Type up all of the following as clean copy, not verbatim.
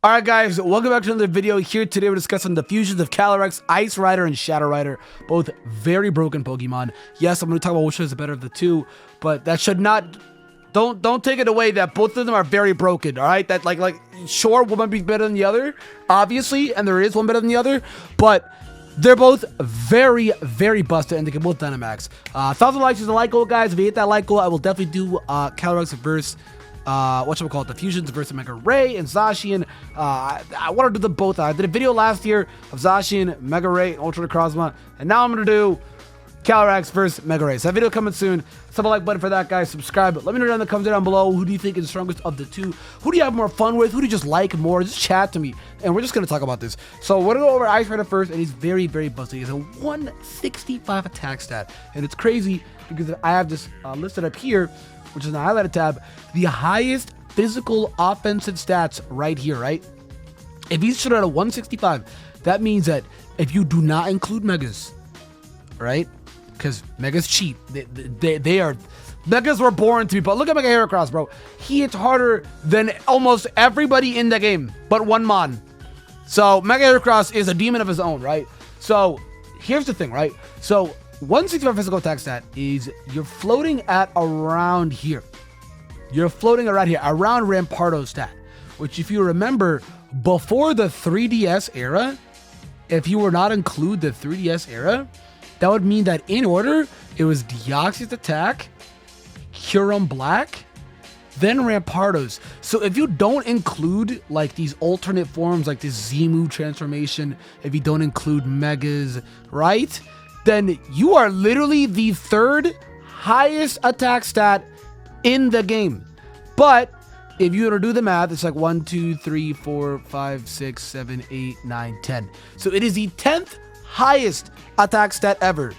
Alright guys, welcome back to another video. Here today we're discussing the fusions of Calyrex, Ice Rider, and Shadow Rider. Both very broken Pokemon. Yes, I'm going to talk about which is the better of the two, but that should not... Don't take it away that both of them are very broken, alright? That like sure, one might be better than the other, obviously, and there is one better than the other, but they're both very, very busted, and they can both Dynamax. 1,000 likes is a like goal, guys. If you hit that like goal, I will definitely do Calyrex versus... the fusions versus Mega Ray and Zacian. I want to do them both. I did a video last year of Zacian, Mega Ray, Ultra Necrozma, and now I'm going to do Calyrex versus Mega Ray. So that video coming soon. Sub the like button for that, guys. Subscribe. Let me know down in the comments down below. Who do you think is the strongest of the two? Who do you have more fun with? Who do you just like more? Just chat to me, and we're just going to talk about this. So we're going to go over Ice Rider first, and he's very, very busted. He has a 165 attack stat, and it's crazy because I have this listed up here, which is in the highlighted tab, the highest physical offensive stats right here, right? If he's should at a 165, that means that if you do not include Megas, right? Because Megas cheat. They are... Megas were born to be... But look at Mega Heracross, bro. He hits harder than almost everybody in the game, but one Mon. So Mega Heracross is a demon of his own, right? So here's the thing, right? So 165 physical attack stat is you're floating at around here. You're floating around here, around Rampardo's stat, which if you remember, before the 3DS era, if you were not include the 3DS era, that would mean that in order, it was Deoxys attack, Kyurem Black, then Rampardo's. So if you don't include like these alternate forms, like this Z-move transformation, if you don't include Megas, right? Then you are literally the third highest attack stat in the game. But if you were to do the math, it's like 1, 2, 3, 4, 5, 6, 7, 8, 9, 10. So it is the 10th highest attack stat ever.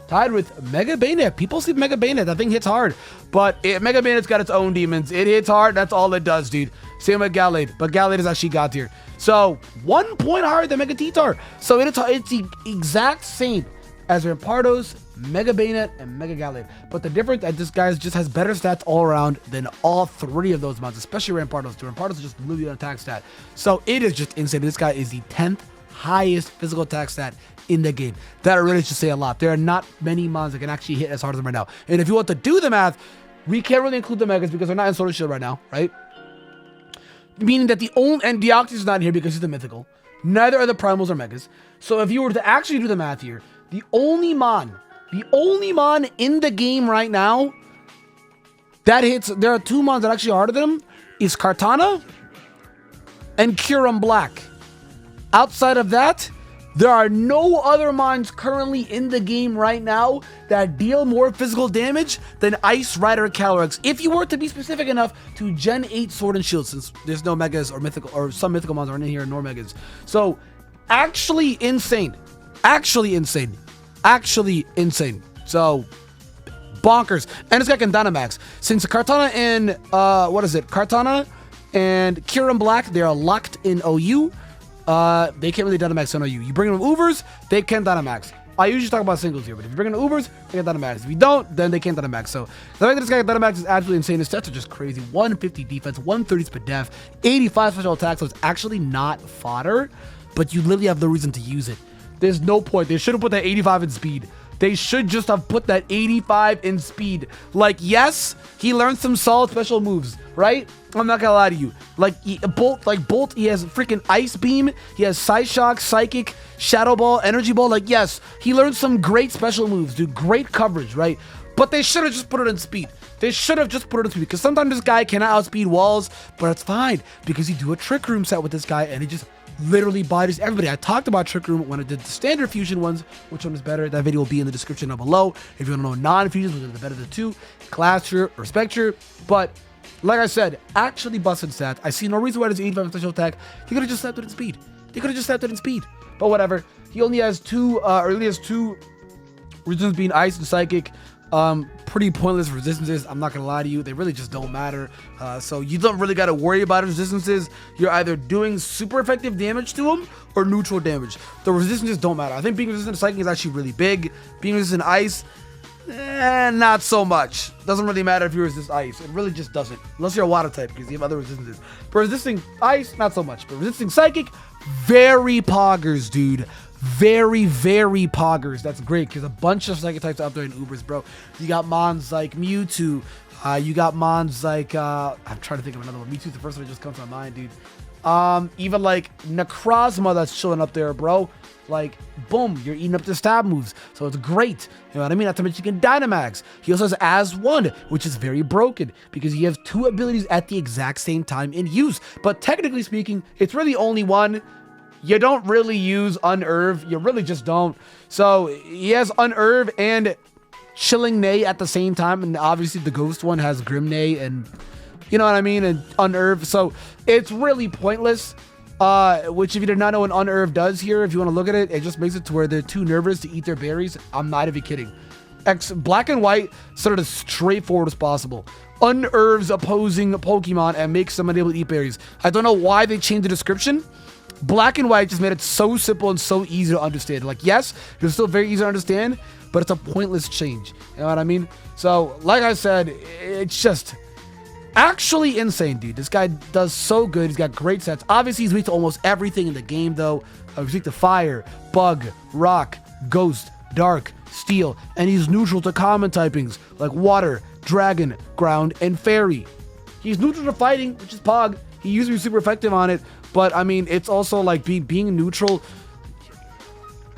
Tied with Mega Bayonet. People see Mega Bayonet. That thing hits hard. But Mega Bayonet's got its own demons. It hits hard. That's all it does, dude. Same with Gallade. But Gallade is actually got here. So 1 point higher than Mega T-Tar. So it's the exact same as Rampardo's, Mega Bayonet, and Mega Gallade. But the difference is this guy just has better stats all around than all three of those mounts, especially Rampardo's. Rampardo's is just literally an attack stat. So it is just insane. This guy is the 10th highest physical attack stat in the game. That really should say a lot. There are not many mons that can actually hit as hard as him right now. And if you want to do the math, we can't really include the Megas because they're not in Sword and Shield right now, right? Meaning that the only... And Deoxys is not here because he's the mythical. Neither are the Primals or Megas. So if you were to actually do the math here, the only mon in the game right now that hits, there are 2 mons that actually are harder than him, is Kartana and Kyurem Black. Outside of that, there are no other mons currently in the game right now that deal more physical damage than Ice Rider Calyrex. If you were to be specific enough to Gen 8 Sword and Shield, since there's no Megas or mythical, or some mythical mons aren't in here, nor Megas. So, actually insane. Actually insane. So, bonkers. And this guy can Dynamax. Since Kartana and, Kartana and Kyurem Black, they are locked in OU. They can't really Dynamax on OU. You bring them Ubers, they can Dynamax. I usually talk about singles here, but if you bring in Ubers, they can Dynamax. If you don't, then they can't Dynamax. So, the fact that this guy can Dynamax is absolutely insane. His stats are just crazy. 150 defense, 130 speed def, 85 special attack, so it's actually not fodder, but you literally have no reason to use it. There's no point. They should have put that 85 in speed. They should just have put that 85 in speed. Like, yes, he learned some solid special moves, right? I'm not gonna lie to you. Like, Bolt, he has freaking Ice Beam. He has Side Shock, Psychic, Shadow Ball, Energy Ball. Like, yes, he learned some great special moves, dude. Great coverage, right? But they should have just put it in speed. They should have just put it in speed. Because sometimes this guy cannot outspeed walls, but it's fine. Because you do a Trick Room set with this guy, and he just literally bodies everybody. I talked about Trick Room when I did the standard fusion ones. Which one is better? That video will be in the description down below. If you want to know non-fusions, which are the better of the two, Glastrier or Spectrier. But like I said, actually busted stats. I see no reason why there's 85 special attack. He could have just slapped it in speed. But whatever. He only has two resistance being Ice and Psychic. Pretty pointless resistances. I'm not gonna lie to you, they really just don't matter. So you don't really got to worry about resistances. You're either doing super effective damage to them or neutral damage. The resistances don't matter. I think being resistant to Psychic is actually really big. Being resistant to Ice, Not so much. Doesn't really matter if you resist ice. It really just doesn't. Unless you're a water type, because you have other resistances. But resisting ice, not so much. But resisting psychic, very poggers, dude. Very, very poggers. That's great, because a bunch of psychic types out there in Ubers, bro. You got mons like Mewtwo. You got mons like, I'm trying to think of another one. Mewtwo's the first one that just comes to my mind, dude. Even like Necrozma that's chilling up there, bro. Like, boom, you're eating up the stab moves. So it's great. You know what I mean? Not to mention you can Dynamax. He also has As-1, which is very broken because he has 2 abilities at the exact same time in use. But technically speaking, it's really only one. You don't really use Unerve. You really just don't. So he has Unerve and Chilling Neigh at the same time. And obviously the Ghost one has Grim Neigh and, you know what I mean? And Unerve. So it's really pointless. Which if you did not know what Unerve does here, if you want to look at it, it just makes it to where they're too nervous to eat their berries. I'm not even kidding. Black and White started as straightforward as possible. Unerves opposing Pokemon and makes them unable to eat berries. I don't know why they changed the description. Black and White just made it so simple and so easy to understand. Like, yes, it's still very easy to understand, but it's a pointless change. You know what I mean? So, like I said, it's just actually insane, dude. This guy does so good. He's got great sets. Obviously, he's weak to almost everything in the game, though. He's weak to fire, bug, rock, ghost, dark, steel, and he's neutral to common typings like water, dragon, ground, and fairy. He's neutral to fighting, which is Pog. He used to be super effective on it, but I mean, it's also like being neutral.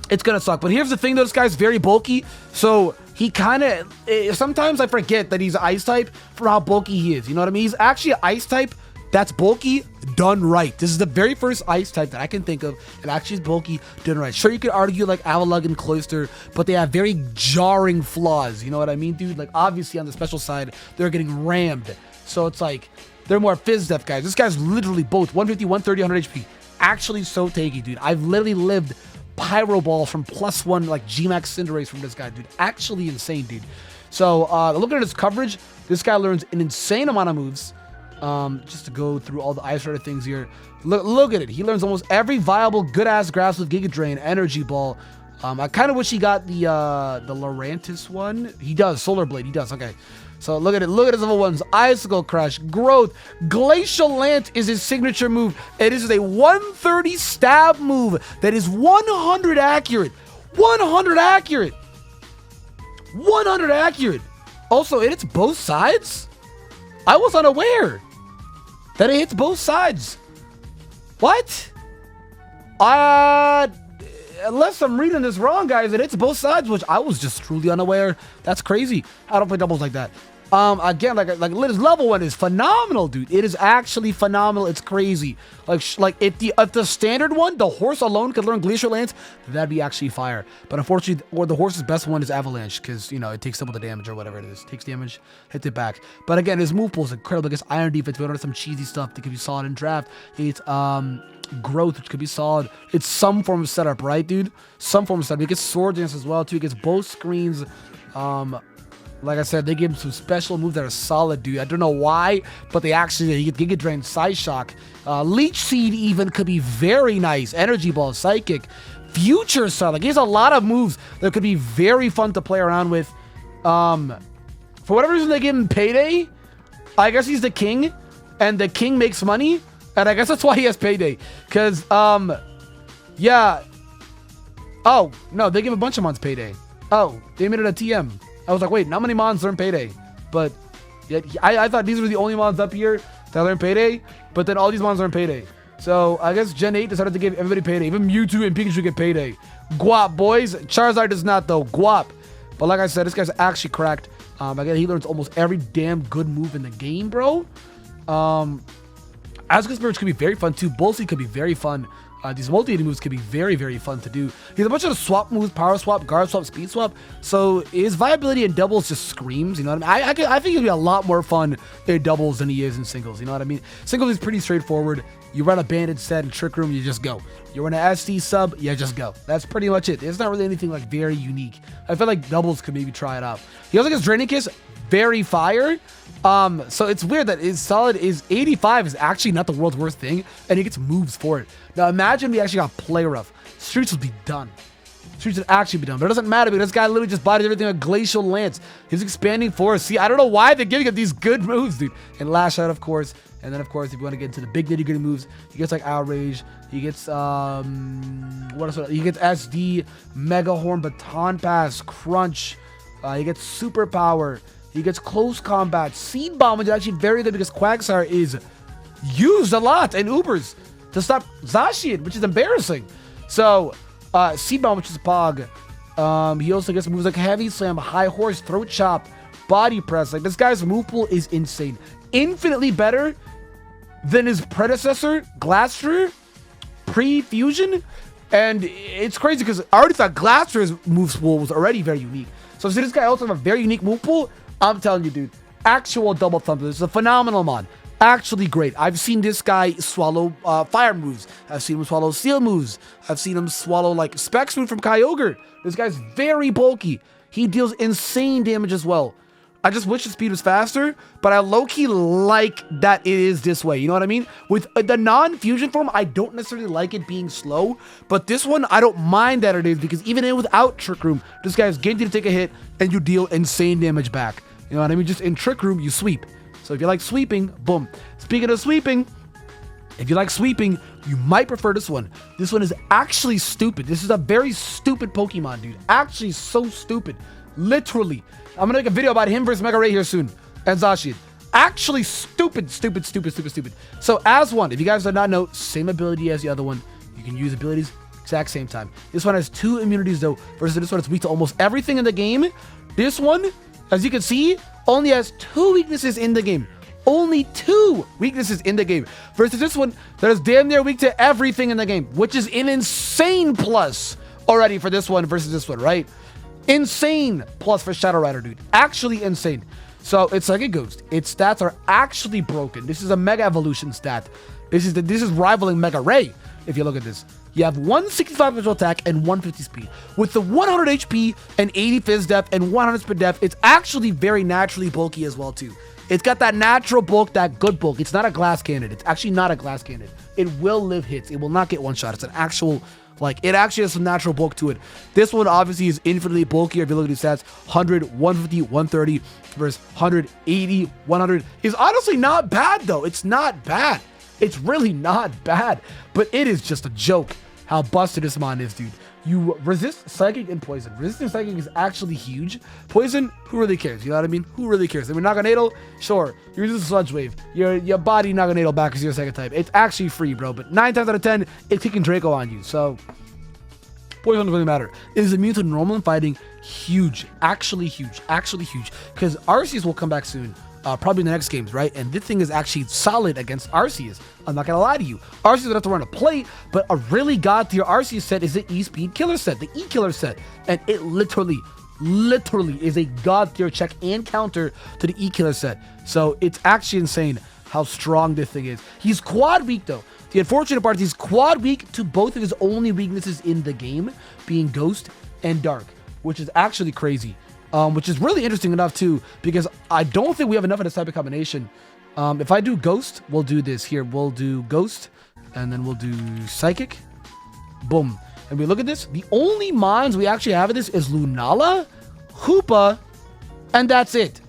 It's gonna suck. But here's the thing, though. This guy's very bulky, so he kind of, sometimes I forget that he's ice type for how bulky he is. You know what I mean? He's actually an ice type that's bulky done right. This is the very first ice type that I can think of that actually is bulky done right. Sure, you could argue like Avalugg and Cloyster, but they have very jarring flaws. You know what I mean, dude? Like, obviously on the special side, they're getting rammed. So it's like, they're more Fizz Def guys. This guy's literally both 150, 130, 100 HP. Actually so tanky, dude. I've literally lived Pyro Ball from +1 like Gmax Cinderace from this guy, dude. Actually insane, dude. So looking at his coverage, this guy learns an insane amount of moves. Just to go through all the Ice Rider things here. Look at it. He learns almost every viable good-ass grass with Giga Drain, Energy Ball. I kind of wish he got the Lurantis one. He does. Solar Blade. He does. Okay. So look at it. Look at his level 1s. Icicle Crash, Growth, Glacial Lance is his signature move. It is a 130 stab move that is 100 accurate. 100 accurate. 100 accurate. Also, it hits both sides? I was unaware that it hits both sides. What? Unless I'm reading this wrong, guys, it hits both sides, which I was just truly unaware. That's crazy. I don't play doubles like that. Again, like his level 1 is phenomenal, dude. It is actually phenomenal. It's crazy. Like if the standard one, the horse alone could learn Glacial Lance, that'd be actually fire. But unfortunately, or the horse's best one is Avalanche, because, you know, it takes double the damage or whatever it is. It takes damage, hits it back. But again, his move pool is incredible against Iron Defense. We don't have some cheesy stuff that could be solid in draft. It's Growth, which could be solid. It's some form of setup, right, dude? Some form of setup. He gets Sword Dance as well, too. He gets both screens. Like I said, they give him some special moves that are solid, dude. I don't know why, but they actually, he gets Giga Drain, Psy Shock. Leech Seed even could be very nice. Energy Ball, Psychic, Future Sun. Like, he has a lot of moves that could be very fun to play around with. For whatever reason, they give him Payday. I guess he's the king, and the king makes money, and I guess that's why he has Payday. Because, yeah. Oh, no, they give a bunch of mons Payday. Oh, they made it a TM. I was like, wait, not many mons learn Payday. But yeah, I thought these were the only mons up here that learn Payday. But then all these mons learn Payday. So I guess Gen 8 decided to give everybody Payday. Even Mewtwo and Pikachu get Payday. Guap, boys. Charizard does not, though. Guap. But like I said, this guy's actually cracked. Again, he learns almost every damn good move in the game, bro. Asgard Spirit could be very fun, too. Bullseye could be very fun. These multi-hitting moves can be very, very fun to do. He has a bunch of swap moves, power swap, guard swap, speed swap. So his viability in doubles just screams, you know what I mean? I think he'll be a lot more fun in doubles than he is in singles, you know what I mean? Singles is pretty straightforward. You run a banded set and trick room, you just go. You run an SD sub, you just go. That's pretty much it. It's not really anything like very unique. I feel like doubles could maybe try it out. He also gets Draining Kiss, very fire. So it's weird that his solid is 85 is actually not the world's worst thing, and he gets moves for it. Now imagine we actually got Play Rough. Streets would be done. Street should actually be done, but it doesn't matter because this guy literally just bodied everything with Glacial Lance. He's expanding force. See, I don't know why they're giving him these good moves, dude. And Lash Out, of course. And then, of course, if you want to get into the big nitty-gritty moves, he gets like Outrage. He gets, what else? He gets SD, Mega Horn, Baton Pass, Crunch. He gets Superpower. He gets Close Combat. Seed Bomb, which is actually very good because Quagsire is used a lot in Ubers to stop Zacian, which is embarrassing. So, Seed Bomb, which is Pog. He also gets moves like Heavy Slam, High Horse, Throat Chop, Body Press. Like, this guy's move pool is insane. Infinitely better than his predecessor, Glastrier, pre-fusion. And it's crazy because I already thought Glastrier's move pool was already very unique. So since this guy also has a very unique move pool, I'm telling you, dude, actual double thumb. This is a phenomenal mod. Actually great. I've seen this guy swallow fire moves. I've seen him swallow steel moves. I've seen him swallow like Specs food from Kyogre. This guy's very bulky. He deals insane damage as well. I just wish the speed was faster, but I low-key like that it is this way. You know what I mean? With the non-fusion form, I don't necessarily like it being slow, but this one, I don't mind that it is because even without Trick Room, this guy is guaranteed to take a hit and you deal insane damage back. You know what I mean? Just in Trick Room, you sweep. So if you like sweeping, boom. Speaking of sweeping, if you like sweeping, you might prefer this one. This one is actually stupid. This is a very stupid Pokemon, dude. Actually so stupid. Literally. I'm gonna make a video about him versus Mega Ray here soon. And Zacian. Actually stupid. So as one, if you guys did not know, same ability as the other one. You can use abilities exact same time. This one has 2 immunities though, versus this one is weak to almost everything in the game. This one, as you can see, only has 2 weaknesses in the game. Only 2 weaknesses in the game. Versus this one that is damn near weak to everything in the game, which is an insane plus already for this one versus this one, right? Insane plus for Shadow Rider, dude. Actually insane. So it's like a ghost. Its stats are actually broken. This is a Mega Evolution stat. This is rivaling Mega Ray. If you look at this, you have 165 visual attack and 150 speed. With the 100 HP and 80 Fizz depth and 100 speed depth, it's actually very naturally bulky as well too. It's got that natural bulk, that good bulk. It's not a glass cannon. It's actually not a glass cannon. It will live hits. It will not get one shot. It's an actual, like, it actually has some natural bulk to it. This one obviously is infinitely bulkier. If you look at these stats, 100, 150, 130 versus 180, 100 is honestly not bad though. It's not bad. It's really not bad, but it is just a joke how busted this mon is, dude. You resist Psychic and Poison. Resisting Psychic is actually huge. Poison, who really cares? You know what I mean? Who really cares? I mean, Naganadel, sure. You resist Sludge Wave. Your body Naganadel back because you're a second type. It's actually free, bro. But 9 times out of 10, it's kicking Draco on you. So, Poison doesn't really matter. It is immune to normal and fighting. Huge. Actually huge. Actually huge. Because Arceus will come back soon. Probably in the next games, right? And this thing is actually solid against Arceus. I'm not gonna lie to you. Arceus would have to run a plate, but a really god tier Arceus set is the E-Speed Killer set, the E-Killer set. And it literally is a god tier check and counter to the E-Killer set. So it's actually insane how strong this thing is. He's quad weak though. The unfortunate part is he's quad weak to both of his only weaknesses in the game, being Ghost and Dark, which is actually crazy. Which is really interesting enough too, because I don't think we have enough of this type of combination. If I do Ghost, we'll do this here. We'll do Ghost, and then we'll do Psychic. Boom. And we look at this. The only mons we actually have in this is Lunala, Hoopa, and that's it.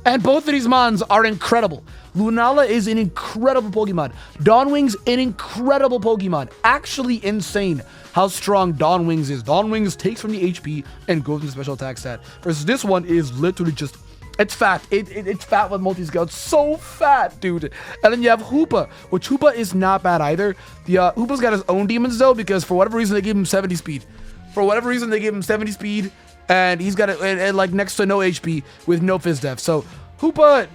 And both of these mons are incredible. Lunala is an incredible Pokemon. Dawnwing's an incredible Pokemon. Actually insane how strong Dawnwings is. Dawnwings takes from the HP and goes into special attack stat. Versus this one is literally just, it's fat. It's fat with multi-scale. It's so fat, dude. And then you have Hoopa, which Hoopa is not bad either. The Hoopa's got his own demons though, because for whatever reason they gave him 70 speed. For whatever reason they gave him 70 speed, and he's got it and like next to no HP with no Fizz depth. So Hoopa,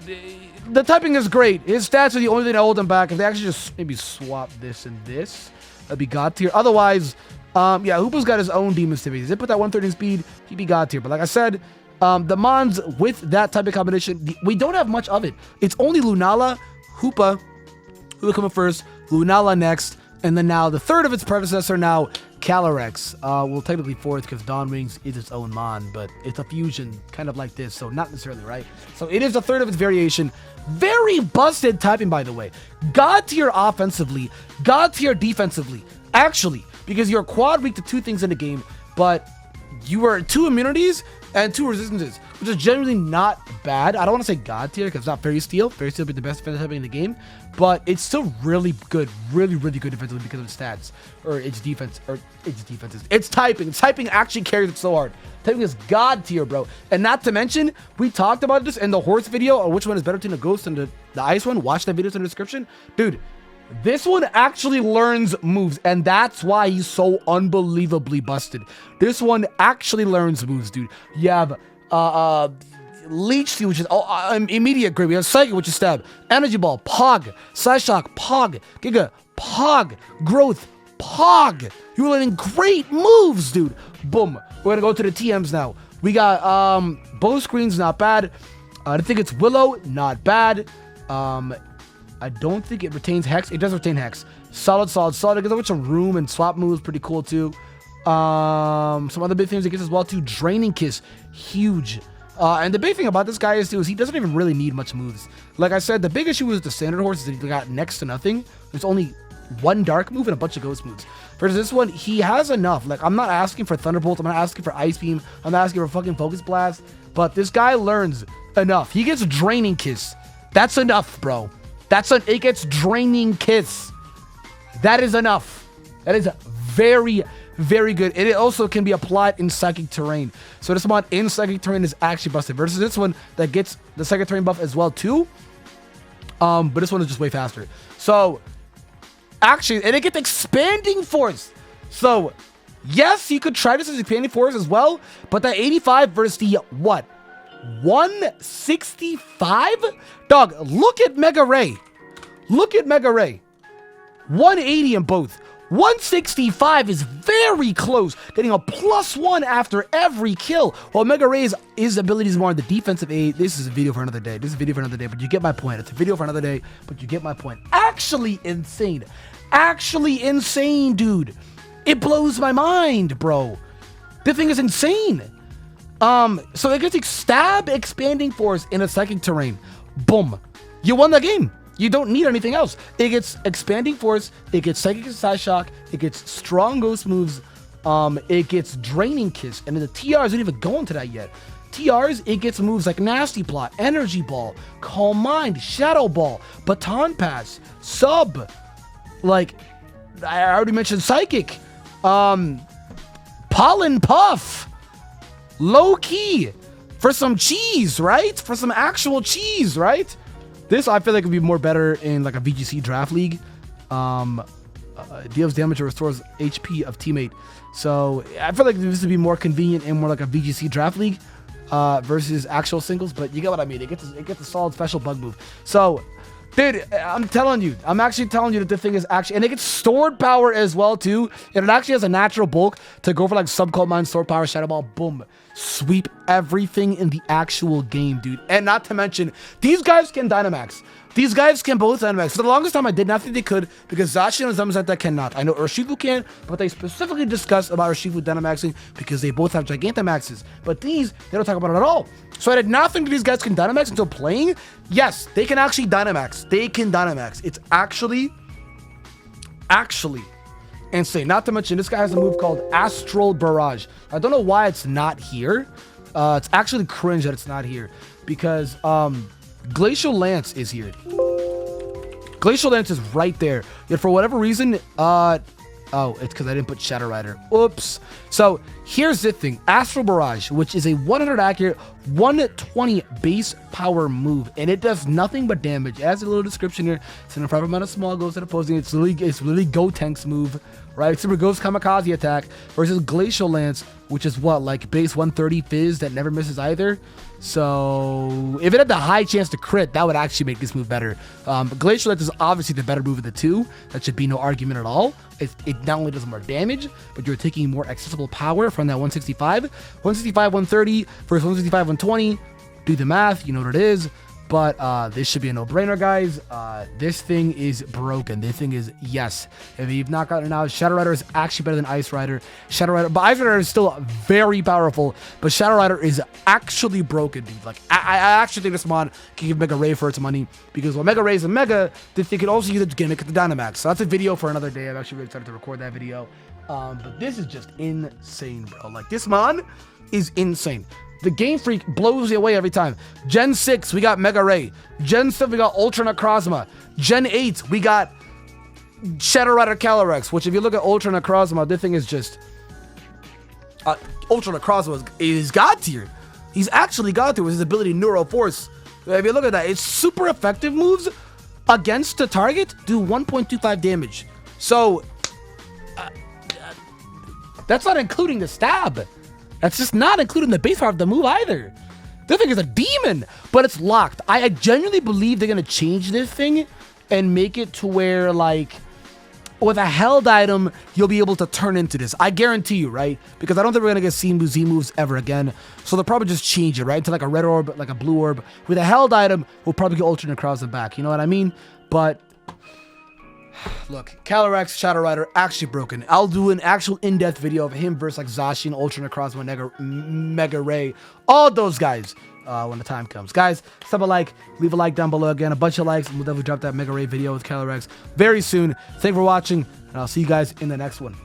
the typing is great. His stats are the only thing that hold him back. If they actually just maybe swap this and this, that'd be god tier. Otherwise, yeah, Hoopa's got his own demon activities. They put that 130 speed, he'd be god tier. But like I said, the mons with that type of combination, we don't have much of it. It's only Lunala, Hoopa, who will come up first, Lunala next, and then now the third of its predecessor now, Calyrex. Well, technically fourth because Dawnwings is its own mon, but it's a fusion kind of like this, so not necessarily, right? So it is the third of its variation. Very busted typing, by the way. God tier offensively, god tier defensively. Actually, because you're quad weak to 2 things in the game, but you were 2 immunities and 2 resistances, which is generally not bad. I don't want to say god tier because it's not Fairy Steel. Fairy Steel would be the best defensive typing in the game, but it's still really good, really good defensively because of its stats or its defense or its defenses. It's typing. Typing actually carries it so hard. Typing is god tier, bro. And not to mention, we talked about this in the horse video on which one is better between the ghost and the ice one. Watch that video in the description, dude. This one actually learns moves, and that's why he's so unbelievably busted. This one actually learns moves, dude. You have Leech Seed, which is immediate grip. You have Psychic, which is Stab. Energy Ball, Pog. Side Shock, Pog. Giga, Pog. Growth, Pog. You're learning great moves, dude. Boom. We're gonna go to the TMs now. We got Bow Screen's not bad. I think it's Willow, not bad. I don't think it retains Hex. It does retain Hex. Solid. It gives a bunch of room and swap moves. Pretty cool, too. Some other big things it gets as well, too. Draining Kiss. Huge. And the big thing about this guy is, too, is he doesn't even really need much moves. Like I said, the big issue with the standard horse is that he got next to nothing. There's only 1 dark move and a bunch of ghost moves. Versus this one, he has enough. Like, I'm not asking for Thunderbolt. I'm not asking for Ice Beam. I'm not asking for fucking Focus Blast. But this guy learns enough. He gets Draining Kiss. That's enough, bro. It gets Draining Kiss. That is enough. That is very good. And it also can be applied in Psychic Terrain. So this mod in Psychic Terrain is actually busted. Versus this one that gets the Psychic Terrain buff as well too. But this one is just way faster. So actually, and it gets Expanding Force. So yes, you could try this as Expanding Force as well. But that 85 versus the what? 165? Dog, look at Mega Ray. 180 in both. 165 is very close, getting a +1 after every kill. While Mega Ray's ability is more on the defensive aid. This is a video for another day. But you get my point. It's a video for another day, but you get my point. Actually insane, dude. It blows my mind, bro. The thing is insane. So it gets Stab, Expanding Force in a Psychic Terrain. Boom. You won the game. You don't need anything else. It gets Expanding Force. It gets Psychic Side Shock. It gets strong ghost moves. It gets Draining Kiss. And the TRs didn't even go into that yet. TRs, it gets moves like Nasty Plot, Energy Ball, Calm Mind, Shadow Ball, Baton Pass, Sub. Like, I already mentioned Psychic. Pollen Puff. Low key for some cheese, right? For some actual cheese, right? This I feel like would be more better in like a VGC draft league. Deals damage or restores HP of teammate. So I feel like this would be more convenient in more like a VGC draft league versus actual singles. But you get what I mean. It gets a solid special bug move. So, dude, I'm actually telling you that the thing is actually, and it gets stored power as well too. And it actually has a natural bulk to go for like Subcold Mine, stored power, Shadow Ball, boom. Sweep everything in the actual game, dude. And not to mention, these guys can Dynamax. These guys can both Dynamax. For the longest time, I did not think they could because Zacian and Zamazenta cannot. I know Urshifu can, but they specifically discuss about Urshifu Dynamaxing because they both have Gigantamaxes. But these, they don't talk about it at all. So I did not think that these guys can Dynamax until playing. Yes, they can actually Dynamax. It's actually insane. Not to mention, this guy has a move called Astral Barrage. I don't know why it's not here. It's actually cringe that it's not here because Glacial Lance is here. Glacial Lance is right there. Yet for whatever reason, oh, it's because I didn't put Shadow Rider. Oops. So here's the thing. Astral Barrage, which is a 100 accurate, 120 base power move, and it does nothing but damage. It has a little description here. It's an proper amount of small ghosts that opposing. It's literally Gotenks move, right? Super Ghost Kamikaze attack versus Glacial Lance, which is what, like base 130 fizz that never misses either. So if it had the high chance to crit, that would actually make this move better. Glacial Lance is obviously the better move of the two. That should be no argument at all. It not only does more damage, but you're taking more accessible power from that 165. 165, 130 versus 165, 120. Do the math, you know what it is. But this should be a no-brainer, guys. This thing is broken. This thing is, yes. If you've not gotten it now, Shadow Rider is actually better than Ice Rider. But Ice Rider is still very powerful. But Shadow Rider is actually broken, dude. Like, I actually think this mod can give Mega Ray for its money. Because when Mega Ray is a Mega, they can also use its gimmick at the Dynamax. So that's a video for another day. I'm actually really excited to record that video. But this is just insane, bro. Like, this mod is insane. The Game Freak blows you away every time. Gen 6, we got Mega Ray. Gen 7, we got Ultra Necrozma. Gen 8, we got Shadow Rider Calyrex, which if you look at Ultra Necrozma, this thing is just... Ultra Necrozma is God tier. He's actually God tier with his ability Neuro Force. If you look at that, it's super effective moves against the target do 1.25 damage. So, that's not including the stab. That's just not including the base part of the move either. This thing is a demon, but it's locked. I genuinely believe they're going to change this thing and make it to where, like, with a held item, you'll be able to turn into this. I guarantee you, right? Because I don't think we're going to get Z moves ever again. So they'll probably just change it, right? Into like a red orb, like a blue orb. With a held item, we'll probably get Ultra Necrozma back. You know what I mean? But... look, Calyrex, Shadow Rider, actually broken. I'll do an actual in-depth video of him versus like Zacian, Ultra Necrozma, Mega Ray, all those guys when the time comes. Guys, sub a like, leave a like down below. Again, a bunch of likes, and we'll definitely drop that Mega Ray video with Calyrex very soon. Thanks for watching, and I'll see you guys in the next one.